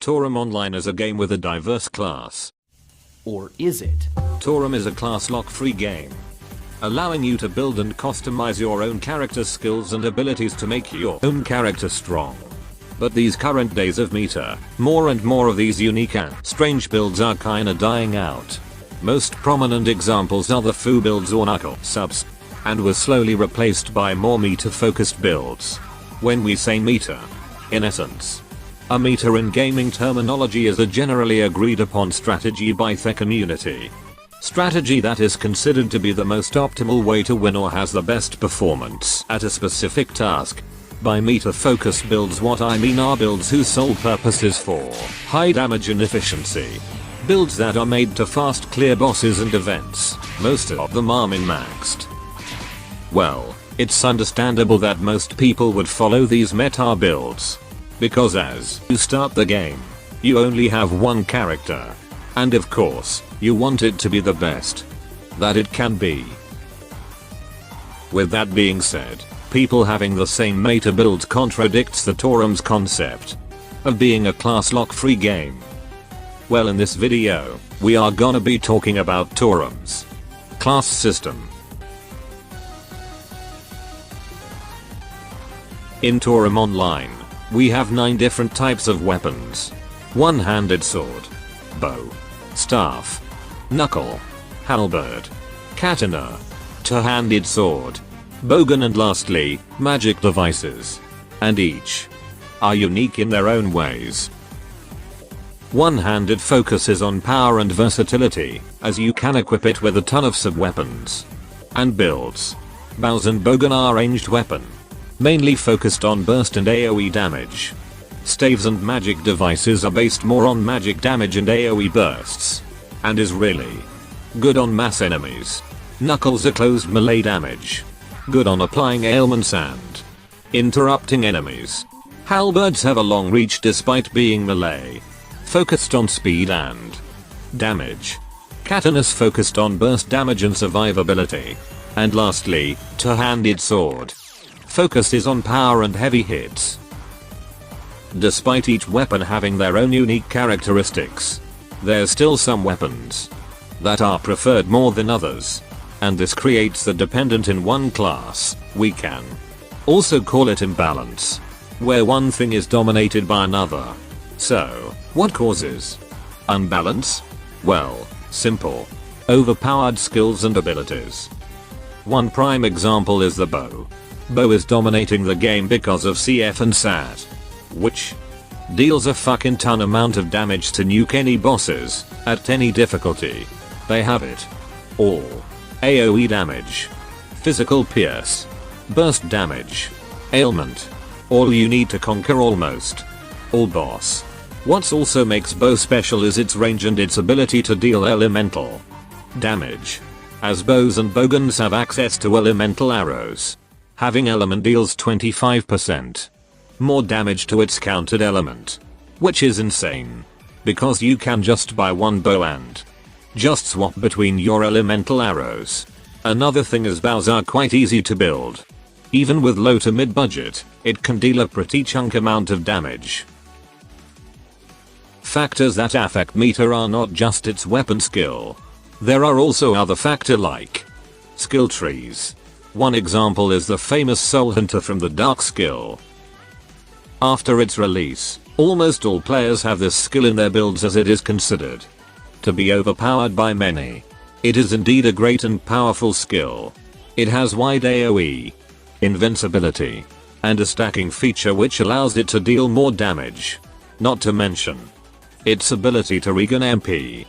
Torum Online is a game with a diverse class. Or is it? Torum is a class lock-free game, allowing you to build and customize your own character skills and abilities to make your own character strong. But these current days of meta, more and more of these unique and strange builds are kinda dying out. Most prominent examples are the foo builds or knuckle subs, and were slowly replaced by more meta-focused builds. When we say meta, in essence, a meta in gaming terminology is a generally agreed upon strategy by the community. Strategy that is considered to be the most optimal way to win or has the best performance at a specific task. By meta-focused builds, what I mean are builds whose sole purpose is for high damage and efficiency. Builds that are made to fast clear bosses and events, most of them are min-maxed. Well, it's understandable that most people would follow these meta builds, because as you start the game, you only have one character. And of course, you want it to be the best that it can be. With that being said, people having the same meta build contradicts the Torum's concept of being a class lock-free game. Well, in this video, we are gonna be talking about Torum's class system. In Torum Online, we have 9 different types of weapons. One-handed sword, bow, staff, knuckle, halberd, katana, two-handed sword, bowgun, and lastly, magic devices. And each are unique in their own ways. One-handed focuses on power and versatility, as you can equip it with a ton of sub-weapons and builds. Bows and bowgun are ranged weapon, mainly focused on burst and AoE damage. Staves and magic devices are based more on magic damage and AoE bursts, and is really good on mass enemies. Knuckles are closed melee damage, good on applying ailments and interrupting enemies. Halberds have a long reach despite being melee, focused on speed and damage. Katanas focused on burst damage and survivability. And lastly, two-handed sword focuses on power and heavy hits. Despite each weapon having their own unique characteristics, there's still some weapons that are preferred more than others, and this creates the dependent in one class. We can also call it imbalance, where one thing is dominated by another. So, what causes unbalance? Well, simple. Overpowered skills and abilities. One prime example is the bow. Bow is dominating the game because of CF and SAT, which deals a fucking ton amount of damage to nuke any bosses at any difficulty. They have it all. AoE damage, physical pierce, burst damage, ailment. All you need to conquer almost all boss. What also makes bow special is its range and its ability to deal elemental damage, as bows and bowguns have access to elemental arrows. Having element deals 25% more damage to its countered element, which is insane, because you can just buy one bow and just swap between your elemental arrows. Another thing is bows are quite easy to build. Even with low to mid budget, it can deal a pretty chunk amount of damage. Factors that affect meta are not just its weapon skill. There are also other factors like skill trees. One example is the famous Soul Hunter from the Dark skill. After its release, almost all players have this skill in their builds as it is considered to be overpowered by many. It is indeed a great and powerful skill. It has wide AoE, invincibility, and a stacking feature which allows it to deal more damage. Not to mention its ability to regen MP.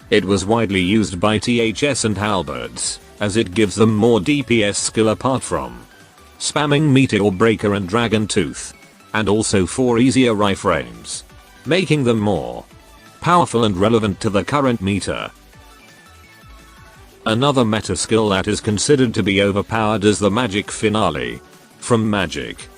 It was widely used by THS and halberds, as it gives them more DPS skill apart from spamming Meteor Breaker and Dragon Tooth, and also for easier iframes, making them more powerful and relevant to the current meta. Another meta skill that is considered to be overpowered is the Magic Finale from Magic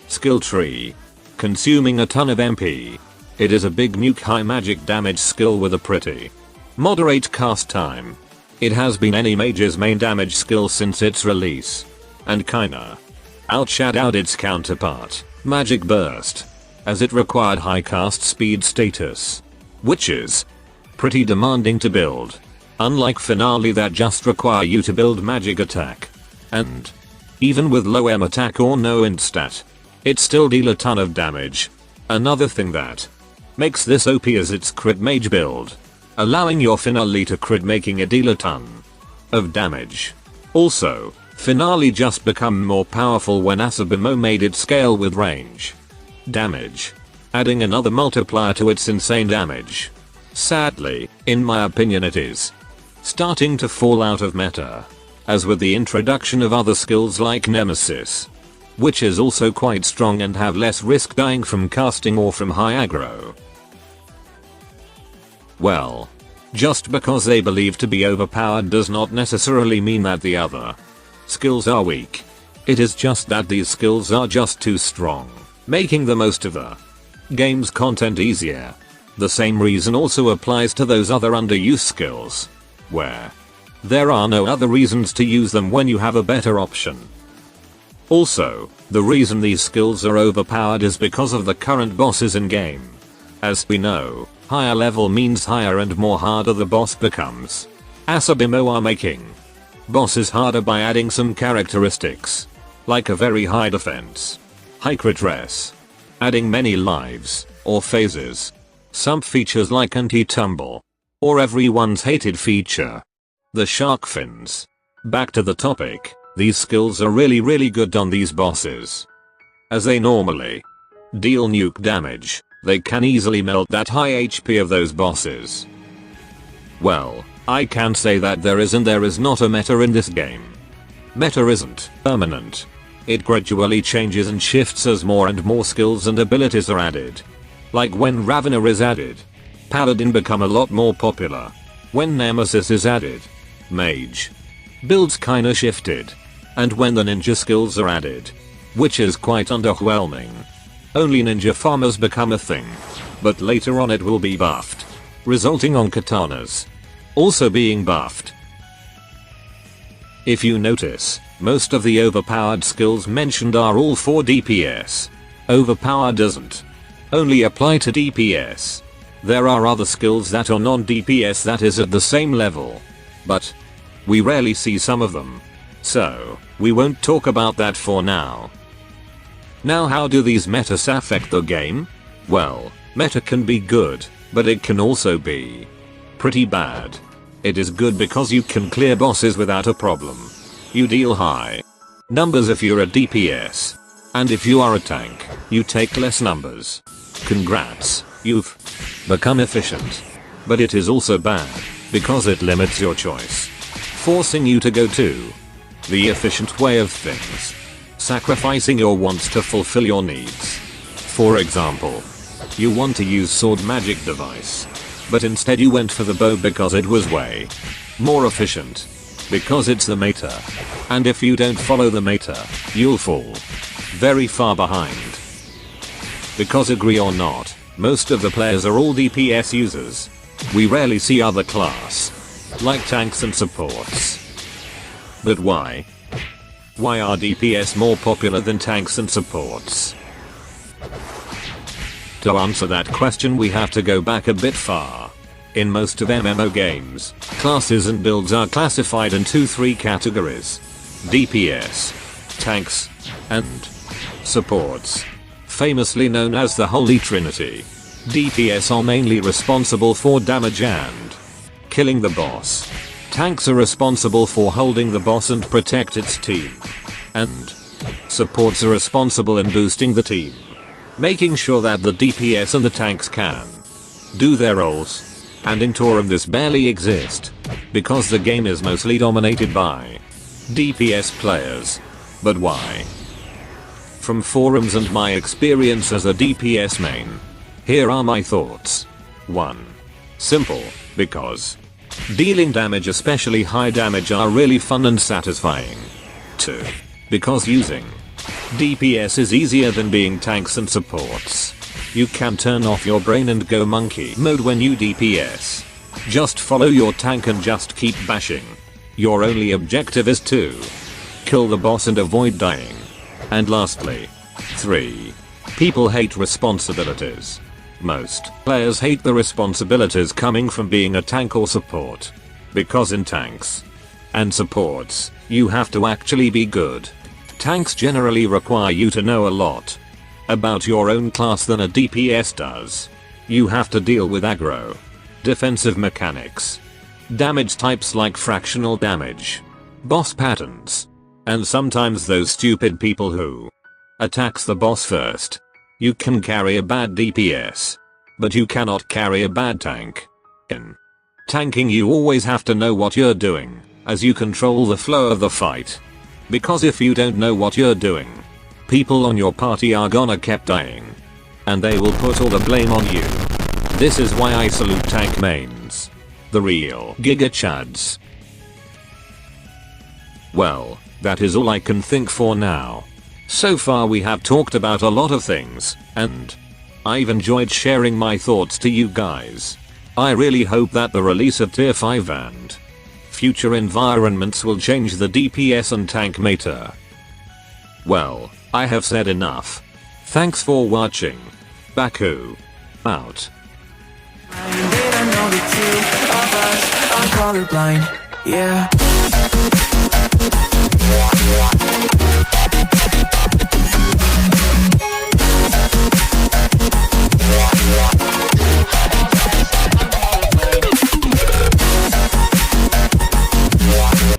skill tree, consuming a ton of MP. It is a big nuke high magic damage skill with a pretty moderate cast time. It has been any mage's main damage skill since its release, and kinda outshadowed its counterpart, Magic Burst, as it required high cast speed status, which is pretty demanding to build. Unlike Finale that just require you to build magic attack. And even with low M attack or no instat, it still deal a ton of damage. Another thing that makes this OP is its crit mage build, allowing your Finale to crit, making it deal a ton of damage. Also, Finale just become more powerful when Asabimo made it scale with range damage, adding another multiplier to its insane damage. Sadly, in my opinion, it is starting to fall out of meta, as with the introduction of other skills like Nemesis, which is also quite strong and have less risk dying from casting or from high aggro. Well, just because they believe to be overpowered does not necessarily mean that the other skills are weak. It is just that these skills are just too strong, making the most of the game's content easier. The same reason also applies to those other underused skills, where there are no other reasons to use them when you have a better option. Also, the reason these skills are overpowered is because of the current bosses in game. As we know, higher level means higher and more harder the boss becomes. Asabimo are making bosses harder by adding some characteristics, like a very high defense, high crit res, adding many lives, or phases, some features like anti-tumble, or everyone's hated feature, the shark fins. Back to the topic, these skills are really good on these bosses, as they normally deal nuke damage. They can easily melt that high HP of those bosses. Well, I can say that there is not a meta in this game. Meta isn't permanent. It gradually changes and shifts as more and more skills and abilities are added. Like when Ravener is added, Paladin become a lot more popular. When Nemesis is added, Mage builds kinda shifted. And when the ninja skills are added, which is quite underwhelming. Only ninja farmers become a thing, but later on it will be buffed, resulting on katanas also being buffed. If you notice, most of the overpowered skills mentioned are all for DPS. Overpower doesn't only apply to DPS. There are other skills that are non-DPS that is at the same level, but we rarely see some of them, so we won't talk about that for now. Now, how do these metas affect the game? Well, meta can be good, but it can also be pretty bad. It is good because you can clear bosses without a problem. You deal high numbers if you're a DPS, and if you are a tank, you take less numbers. Congrats, you've become efficient. But it is also bad, because it limits your choice, forcing you to go to the efficient way of things, sacrificing your wants to fulfill your needs. For example, you want to use sword magic device, but instead you went for the bow because it was way more efficient, because it's the meta, and if you don't follow the meta, you'll fall very far behind. Because agree or not, most of the players are all DPS users. We rarely see other class, like tanks and supports. But why? Why are DPS more popular than tanks and supports? To answer that question we have to go back a bit far. In most of MMO games, classes and builds are classified into 3 categories: DPS, tanks, and supports. Famously known as the Holy Trinity. DPS are mainly responsible for damage and killing the boss. Tanks are responsible for holding the boss and protect its team. And supports are responsible in boosting the team, making sure that the DPS and the tanks can do their roles. And in Torum this barely exists, because the game is mostly dominated by DPS players. But why? From forums and my experience as a DPS main, here are my thoughts. 1. Simple, because dealing damage, especially high damage, are really fun and satisfying. 2. Because using DPS is easier than being tanks and supports. You can turn off your brain and go monkey mode when you DPS. Just follow your tank and just keep bashing. Your only objective is to kill the boss and avoid dying. And lastly, 3. People hate responsibilities. Most players hate the responsibilities coming from being a tank or support. Because in tanks and supports, you have to actually be good. Tanks generally require you to know a lot about your own class than a DPS does. You have to deal with aggro, defensive mechanics, damage types like fractional damage, boss patterns, and sometimes those stupid people who attacks the boss first. You can carry a bad DPS, but you cannot carry a bad tank. In tanking you always have to know what you're doing, as you control the flow of the fight. Because if you don't know what you're doing, people on your party are gonna keep dying. And they will put all the blame on you. This is why I salute tank mains. The real Giga Chads. Well, that is all I can think for now. So far we have talked about a lot of things, and I've enjoyed sharing my thoughts to you guys. I really hope that the release of Tier 5 and future environments will change the DPS and tank meta. Well, I have said enough. Thanks for watching. Baku. Out. They don't know the two of us are colorblind, yeah.